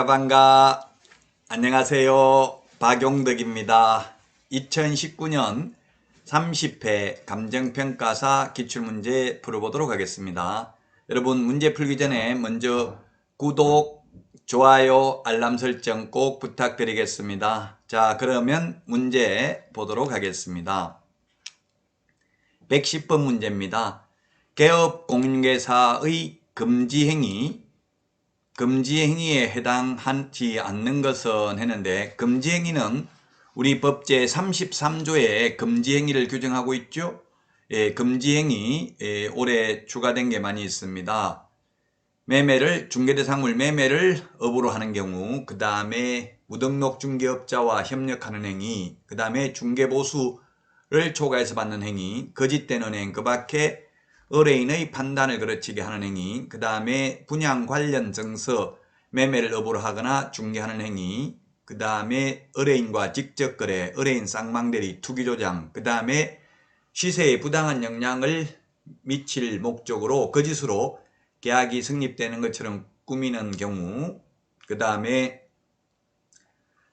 반가. 안녕하세요. 박용덕입니다. 2019년 30회 감정평가사 기출문제 풀어보도록 하겠습니다. 여러분 문제 풀기 전에 먼저 구독, 좋아요, 알람 설정 꼭 부탁드리겠습니다. 자, 그러면 문제 보도록 하겠습니다. 110번 문제입니다. 개업 공인중개사의 금지행위에 해당하지 않는 것은 했는데, 금지행위는 우리 법제 33조에 금지행위를 규정하고 있죠. 금지행위 올해 추가된 게 많이 있습니다. 중개대상물 매매를 업으로 하는 경우, 그 다음에 무등록 중개업자와 협력하는 행위, 그 다음에 중개보수를 초과해서 받는 행위, 거짓된 은행, 그 밖에 의뢰인의 판단을 그르치게 하는 행위, 그 다음에 분양 관련 증서, 매매를 업으로 하거나 중개하는 행위, 그 다음에 의뢰인과 직접거래, 의뢰인 쌍방대리, 투기조장, 그 다음에 시세에 부당한 영향을 미칠 목적으로 거짓으로 계약이 성립되는 것처럼 꾸미는 경우, 그 다음에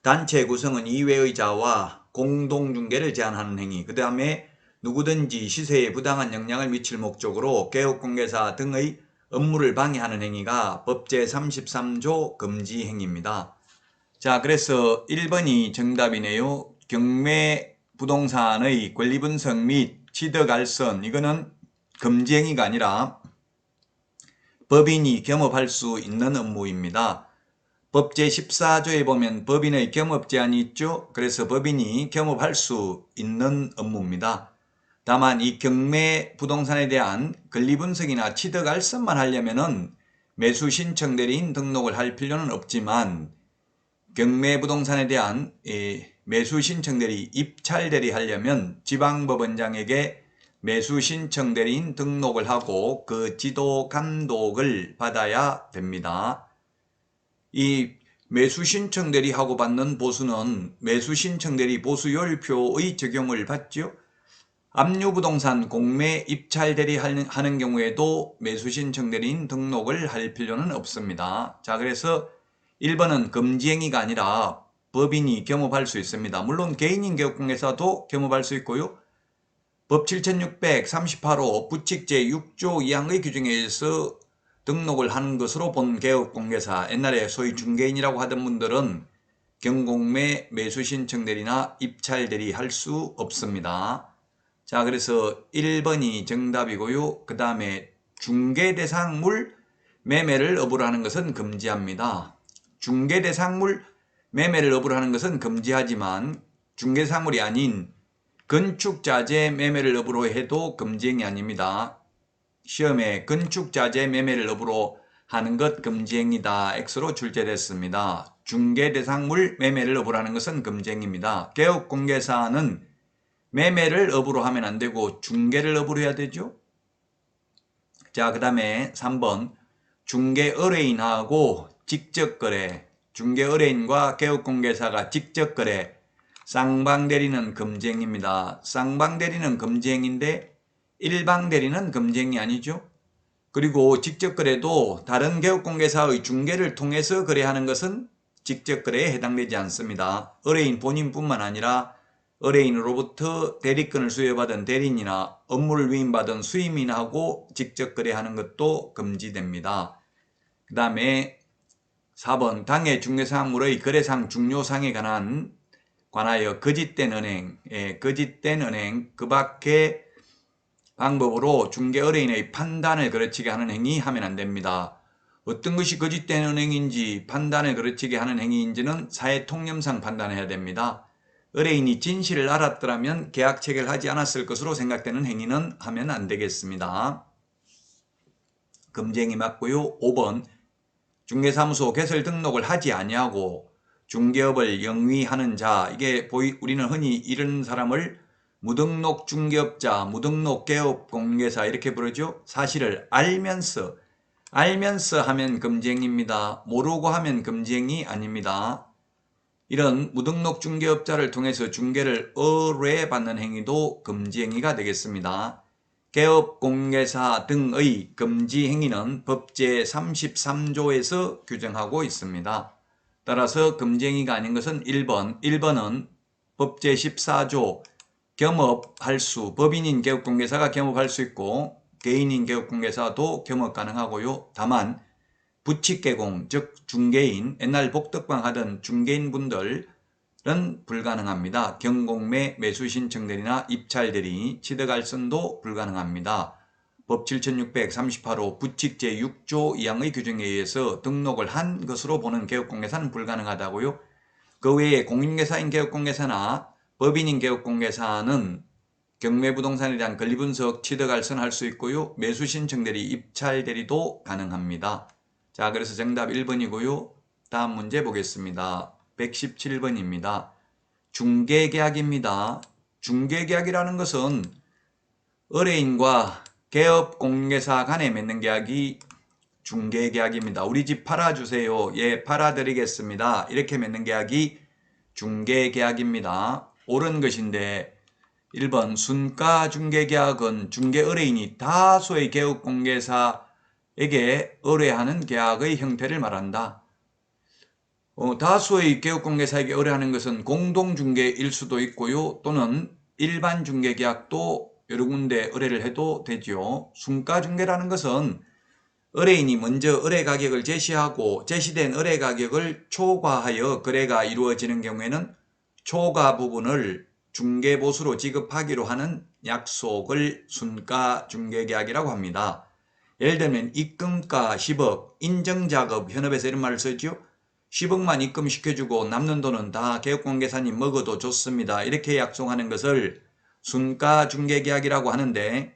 단체 구성은 이외의 자와 공동중개를 제한하는 행위, 그 다음에 누구든지 시세에 부당한 영향을 미칠 목적으로 개업공개사 등의 업무를 방해하는 행위가 법제 33조 금지 행위입니다. 자, 그래서 1번이 정답이네요. 경매 부동산의 권리분석 및 취득알선, 이거는 금지 행위가 아니라 법인이 겸업할 수 있는 업무입니다. 법제 14조에 보면 법인의 겸업 제한이 있죠. 그래서 법인이 겸업할 수 있는 업무입니다. 다만 이 경매 부동산에 대한 권리분석이나 취득알선만 하려면은 매수신청대리인 등록을 할 필요는 없지만, 경매 부동산에 대한 매수신청대리, 입찰대리 하려면 지방법원장에게 매수신청대리인 등록을 하고 그 지도 감독을 받아야 됩니다. 이 매수신청대리하고 받는 보수는 매수신청대리 보수요율표의 적용을 받죠. 압류부동산 공매 입찰대리 하는 경우에도 매수신청대리인 등록을 할 필요는 없습니다. 자, 그래서 1번은 금지행위가 아니라 법인이 겸업할 수 있습니다. 물론 개인인 개업공개사도 겸업할 수 있고요. 법 7638호 부칙 제6조 2항의 규정에 의해서 등록을 하는 것으로 본 개업공개사, 옛날에 소위 중개인이라고 하던 분들은 경공매, 매수신청대리나 입찰대리 할 수 없습니다. 자, 그래서 1번이 정답이고요. 그 다음에 중개대상물 매매를 업으로 하는 것은 금지합니다. 중개대상물 매매를 업으로 하는 것은 금지하지만 중개대상물이 아닌 건축자재 매매를 업으로 해도 금지행위 아닙니다. 시험에 건축자재 매매를 업으로 하는 것 금지행위다. X로 출제됐습니다. 중개대상물 매매를 업으로 하는 것은 금지행위입니다. 개업공개사는 매매를 업으로 하면 안 되고 중개를 업으로 해야 되죠. 자, 그 다음에 3번 중개 의뢰인하고 직접거래, 중개 의뢰인과 개업공개사가 직접거래, 쌍방대리는 금지행위입니다. 쌍방대리는 금지행위인데 일방대리는 금지행위 아니죠. 그리고 직접거래도 다른 개업공개사의 중개를 통해서 거래하는 것은 직접거래에 해당되지 않습니다. 의뢰인 본인뿐만 아니라 의뢰인으로부터 대리권을 수여받은 대리인이나 업무를 위임받은 수임인하고 직접 거래하는 것도 금지됩니다. 그 다음에 4번 당해 중개사항물의 거래상 중요상에 관하여 거짓된 은행, 그 밖에 방법으로 중개 의뢰인의 판단을 그르치게 하는 행위 하면 안 됩니다. 어떤 것이 거짓된 은행인지 판단을 그르치게 하는 행위인지는 사회통념상 판단해야 됩니다. 의뢰인이 진실을 알았더라면 계약 체결하지 않았을 것으로 생각되는 행위는 하면 안 되겠습니다. 금지행위 맞고요. 5번 중개사무소 개설 등록을 하지 아니하고 중개업을 영위하는 자, 이게 우리는 흔히 이런 사람을 무등록 중개업자, 무등록 개업공개사 이렇게 부르죠. 사실을 알면서 하면 금지행위입니다. 모르고 하면 금지행위 아닙니다. 이런 무등록 중개업자를 통해서 중개를 의뢰받는 행위도 금지 행위가 되겠습니다. 개업공개사 등의 금지 행위는 법제 33조에서 규정하고 있습니다. 따라서 금지 행위가 아닌 것은 1번, 1번은 법제 14조 겸업할 수, 법인인 개업공개사가 겸업할 수 있고 개인인 개업공개사도 겸업 가능하고요. 다만 부칙개공, 즉 중개인, 옛날 복덕방 하던 중개인분들은 불가능합니다. 경공매, 매수신청대리나 입찰대리, 취득알선도 불가능합니다. 법 7638호 부칙 제6조 2항의 규정에 의해서 등록을 한 것으로 보는 개업공개사는 불가능하다고요. 그 외에 공인중개사인 개업공개사나 법인인 개업공개사는 경매부동산에 대한 권리분석, 취득알선 할 수 있고요. 매수신청대리, 입찰대리도 가능합니다. 자, 그래서 정답 1번이고요. 다음 문제 보겠습니다. 117번입니다. 중개계약입니다. 중개계약이라는 것은 의뢰인과 개업공개사 간에 맺는 계약이 중개계약입니다. 우리 집 팔아주세요. 예, 팔아드리겠습니다. 이렇게 맺는 계약이 중개계약입니다. 옳은 것인데 1번 순가중개계약은 중개의뢰인이 다수의 개업공개사에게 의뢰하는 계약의 형태를 말한다. 다수의 개업공개사에게 의뢰하는 것은 공동중개일 수도 있고요. 또는 일반중개계약도 여러 군데 의뢰를 해도 되죠. 순가중개라는 것은 의뢰인이 먼저 의뢰가격을 제시하고 제시된 의뢰가격을 초과하여 거래가 이루어지는 경우에는 초과 부분을 중개보수로 지급하기로 하는 약속을 순가중개계약이라고 합니다. 예를 들면 입금가 10억, 인정작업, 현업에서 이런 말을 쓰죠. 10억만 입금시켜주고 남는 돈은 다 개업공개사님 먹어도 좋습니다. 이렇게 약속하는 것을 순가중개계약이라고 하는데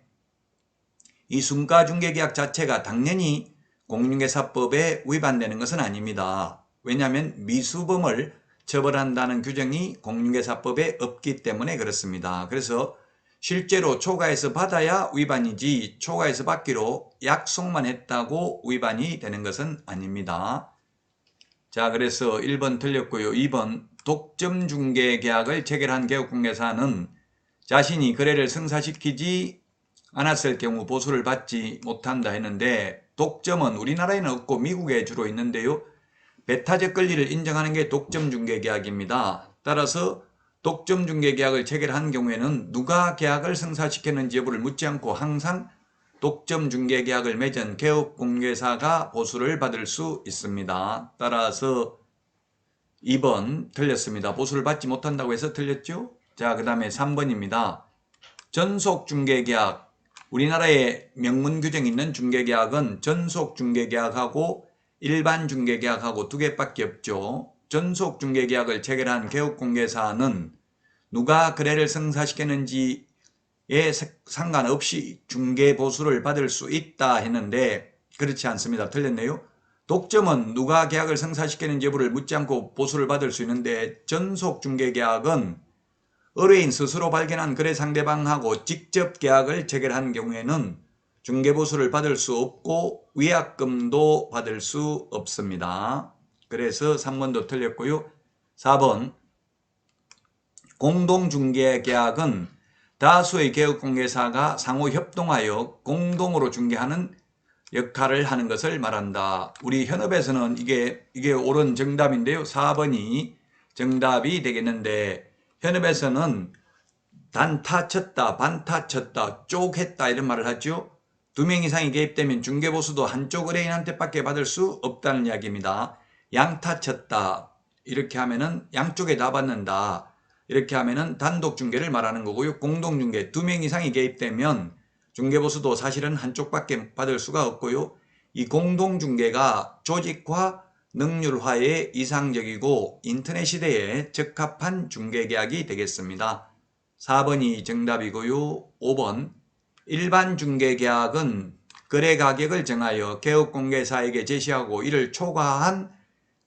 이 순가중개계약 자체가 당연히 공인중개사법에 위반되는 것은 아닙니다. 왜냐하면 미수범을 처벌한다는 규정이 공인중개사법에 없기 때문에 그렇습니다. 그래서 실제로 초과해서 받아야 위반이지 초과해서 받기로 약속만 했다고 위반이 되는 것은 아닙니다. 자, 그래서 1번 틀렸고요. 2번 독점중개계약을 체결한 개업공개사는 자신이 거래를 성사시키지 않았을 경우 보수를 받지 못한다 했는데 독점은 우리나라에는 없고 미국에 주로 있는데요. 배타적 권리를 인정하는 게 독점중개계약입니다. 따라서 독점중개계약을 체결한 경우에는 누가 계약을 성사시켰는지 여부를 묻지 않고 항상 독점중개계약을 맺은 개업공개사가 보수를 받을 수 있습니다. 따라서 2번 틀렸습니다. 보수를 받지 못한다고 해서 틀렸죠? 자, 그 다음에 3번입니다. 전속중개계약. 우리나라에 명문 규정이 있는 중개계약은 전속중개계약하고 일반중개계약하고 두 개밖에 없죠. 전속중개계약을 체결한 개업공개사는 누가 거래를 성사시켰는지에 상관없이 중개보수를 받을 수 있다 했는데 그렇지 않습니다. 틀렸네요. 독점은 누가 계약을 성사시켰는지 여부를 묻지 않고 보수를 받을 수 있는데 전속중개계약은 의뢰인 스스로 발견한 거래 상대방하고 직접 계약을 체결한 경우에는 중개보수를 받을 수 없고 위약금도 받을 수 없습니다. 그래서 3번도 틀렸고요. 4번 공동중개계약은 다수의 개업공개사가 상호 협동하여 공동으로 중개하는 역할을 하는 것을 말한다. 우리 현업에서는 이게 옳은 정답인데요. 4번이 정답이 되겠는데 현업에서는 단타 쳤다, 반타 쳤다, 쪼갰다 이런 말을 하죠. 2명 이상이 개입되면 중개보수도 한쪽 의뢰인한테 밖에 받을 수 없다는 이야기입니다. 양타 쳤다 이렇게 하면은 양쪽에 다 받는다. 이렇게 하면은 단독 중개를 말하는 거고요. 공동 중개 2명 이상이 개입되면 중개보수도 사실은 한쪽밖에 받을 수가 없고요. 이 공동 중개가 조직화, 능률화에 이상적이고 인터넷 시대에 적합한 중개계약이 되겠습니다. 4번이 정답이고요. 5번 일반 중개계약은 거래 가격을 정하여 개업공개사에게 제시하고 이를 초과한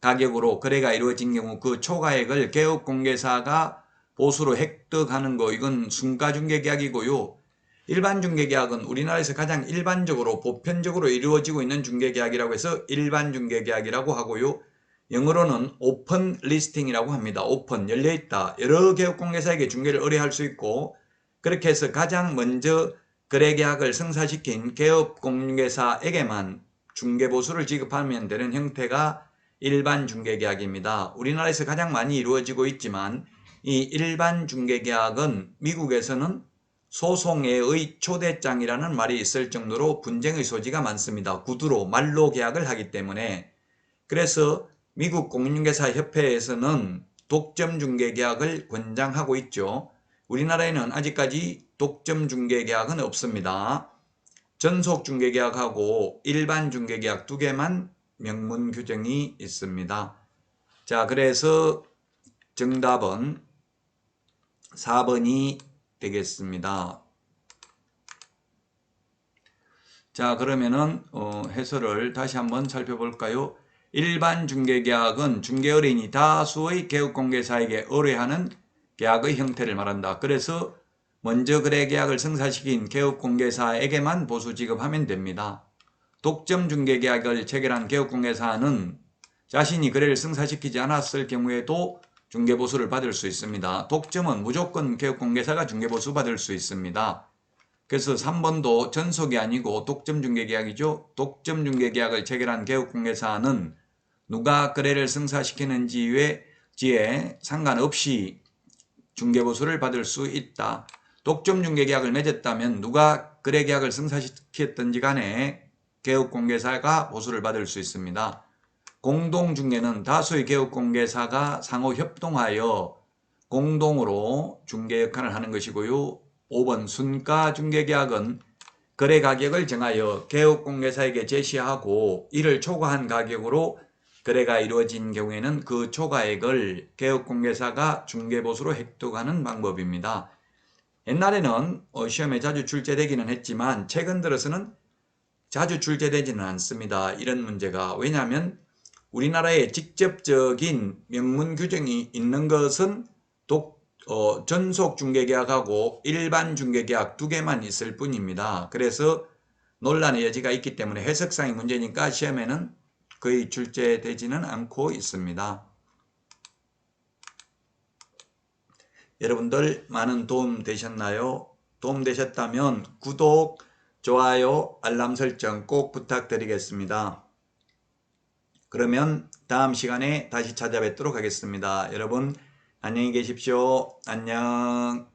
가격으로 거래가 이루어진 경우 그 초과액을 개업공개사가 보수로 획득하는 거 이건 순가중개계약이고요. 일반 중개계약은 우리나라에서 가장 일반적으로 보편적으로 이루어지고 있는 중개계약이라고 해서 일반 중개계약이라고 하고요. 영어로는 오픈 리스팅이라고 합니다. 오픈, 열려있다. 여러 개업공개사에게 중개를 의뢰할 수 있고, 그렇게 해서 가장 먼저 거래계약을 성사시킨 개업공개사에게만 중개보수를 지급하면 되는 형태가 일반 중개계약입니다. 우리나라에서 가장 많이 이루어지고 있지만 이 일반 중개계약은 미국에서는 소송에의 초대장이라는 말이 있을 정도로 분쟁의 소지가 많습니다. 구두로 말로 계약을 하기 때문에. 그래서 미국 공인중개사 협회에서는 독점 중개계약을 권장하고 있죠. 우리나라에는 아직까지 독점 중개계약은 없습니다. 전속 중개계약하고 일반 중개계약 두 개만 명문 규정이 있습니다. 자, 그래서 정답은 4번이 되겠습니다. 자, 그러면은 해설을 다시 한번 살펴볼까요? 일반 중개계약은 중개의뢰인이 다수의 개업공개사에게 의뢰하는 계약의 형태를 말한다. 그래서 먼저 거래계약을 성사시킨 개업공개사에게만 보수 지급하면 됩니다. 독점 중개계약을 체결한 개업공개사는 자신이 거래를 성사시키지 않았을 경우에도 중개보수를 받을 수 있습니다. 독점은 무조건 개업공개사가 중개보수 받을 수 있습니다. 그래서 3번도 전속이 아니고 독점 중개계약이죠. 독점 중개계약을 체결한 개업공개사는 누가 거래를 성사시키는지에 상관없이 중개보수를 받을 수 있다. 독점 중개계약을 맺었다면 누가 거래계약을 성사시켰든지 간에 개업공개사가 보수를 받을 수 있습니다. 공동중개는 다수의 개업공개사가 상호 협동하여 공동으로 중개 역할을 하는 것이고요. 5번 순가 중개계약은 거래 가격을 정하여 개업공개사에게 제시하고 이를 초과한 가격으로 거래가 이루어진 경우에는 그 초과액을 개업공개사가 중개보수로 획득하는 방법입니다. 옛날에는 시험에 자주 출제되기는 했지만 최근 들어서는 자주 출제되지는 않습니다. 이런 문제가. 왜냐하면 우리나라에 직접적인 명문 규정이 있는 것은 전속 중개계약하고 일반 중개계약 두 개만 있을 뿐입니다. 그래서 논란의 여지가 있기 때문에 해석상의 문제니까 시험에는 거의 출제되지는 않고 있습니다. 여러분들 많은 도움 되셨나요? 도움 되셨다면 구독, 좋아요, 알람 설정 꼭 부탁드리겠습니다. 그러면 다음 시간에 다시 찾아뵙도록 하겠습니다. 여러분 안녕히 계십시오. 안녕.